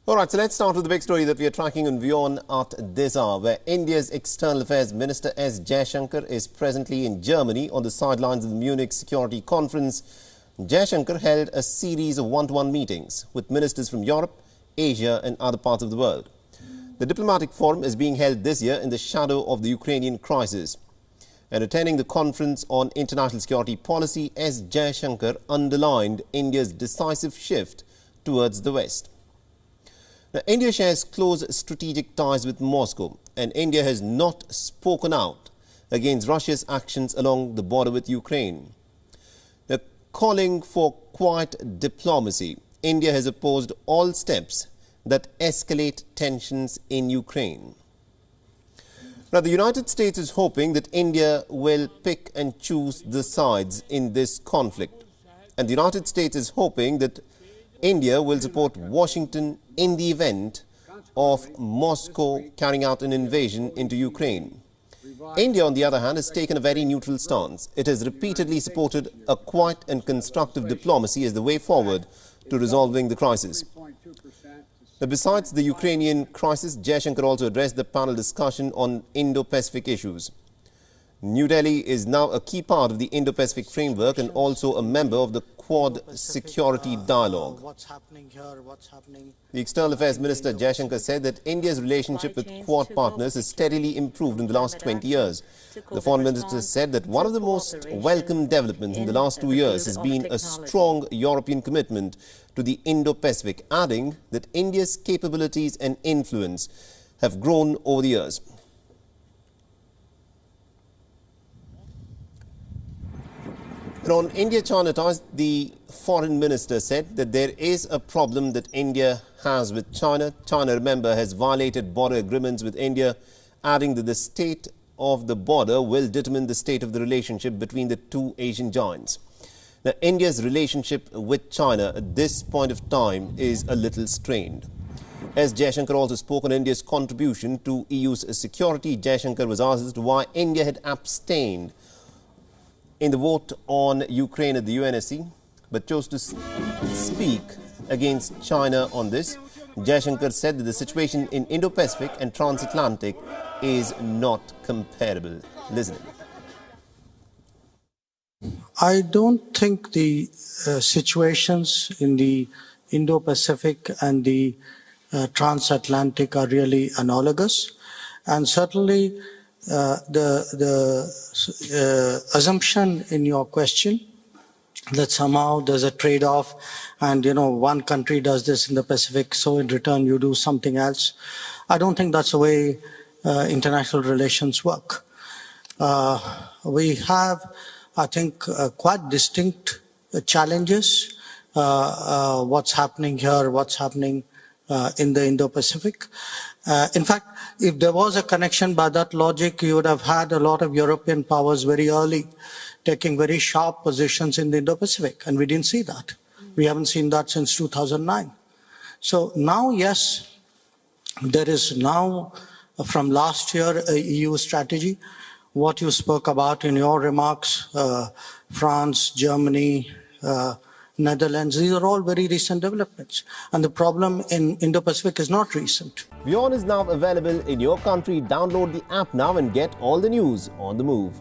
All right, so let's start with the big story that we are tracking on WION at this hour, where India's External Affairs Minister S. Jaishankar is presently in Germany on the sidelines of the Munich Security Conference. Jaishankar held a series of one-to-one meetings with ministers from Europe, Asia and other parts of the world. The diplomatic forum is being held this year in the shadow of the Ukrainian crisis. And attending the conference on international security policy, S. Jaishankar underlined India's decisive shift towards the West. Now, India shares close strategic ties with Moscow, and India has not spoken out against Russia's actions along the border with Ukraine. Now, calling for quiet diplomacy, India has opposed all steps that escalate tensions in Ukraine. Now, the United States is hoping that India will pick and choose the sides in this conflict. And the United States is hoping that India will support Washington in the event of Moscow carrying out an invasion into Ukraine. India, on the other hand, has taken a very neutral stance. It has repeatedly supported a quiet and constructive diplomacy as the way forward to resolving the crisis. Now, besides the Ukrainian crisis, Jaishankar also addressed the panel discussion on Indo-Pacific issues. New Delhi is now a key part of the Indo-Pacific framework and also a member of the Quad security dialogue. The External Affairs Minister Jaishankar said that India's relationship with Quad partners has steadily improved in the last 20 years. The Foreign Minister said that one of the most welcome developments in the last 2 years has been a strong European commitment to the Indo-Pacific, adding that India's capabilities and influence have grown over the years. And on India-China ties, the Foreign Minister said that there is a problem that India has with China. China, remember, has violated border agreements with India, adding that the state of the border will determine the state of the relationship between the two Asian giants. Now, India's relationship with China at this point of time is a little strained. As Jaishankar also spoke on India's contribution to EU's security, Jaishankar was asked as to why India had abstained in the vote on Ukraine at the UNSC, but chose to speak against China on this. Jaishankar said that the situation in Indo-Pacific and transatlantic is not comparable. Listen. I don't think the situations in the Indo-Pacific and the transatlantic are really analogous, and certainly the assumption in your question that somehow there's a trade-off and, one country does this in the Pacific, so in return you do something else. I don't think that's the way international relations work. We have, I think, quite distinct challenges. What's happening here, what's happening in the Indo-Pacific. In fact, if there was a connection by that logic, you would have had a lot of European powers very early taking very sharp positions in the Indo-Pacific, and we didn't see that. We haven't seen that since 2009. So now, yes, there is now, from last year, a EU strategy. What you spoke about in your remarks, France, Germany, Netherlands, these are all very recent developments. And the problem in Indo-Pacific is not recent. WION is now available in your country. Download the app now and get all the news on the move.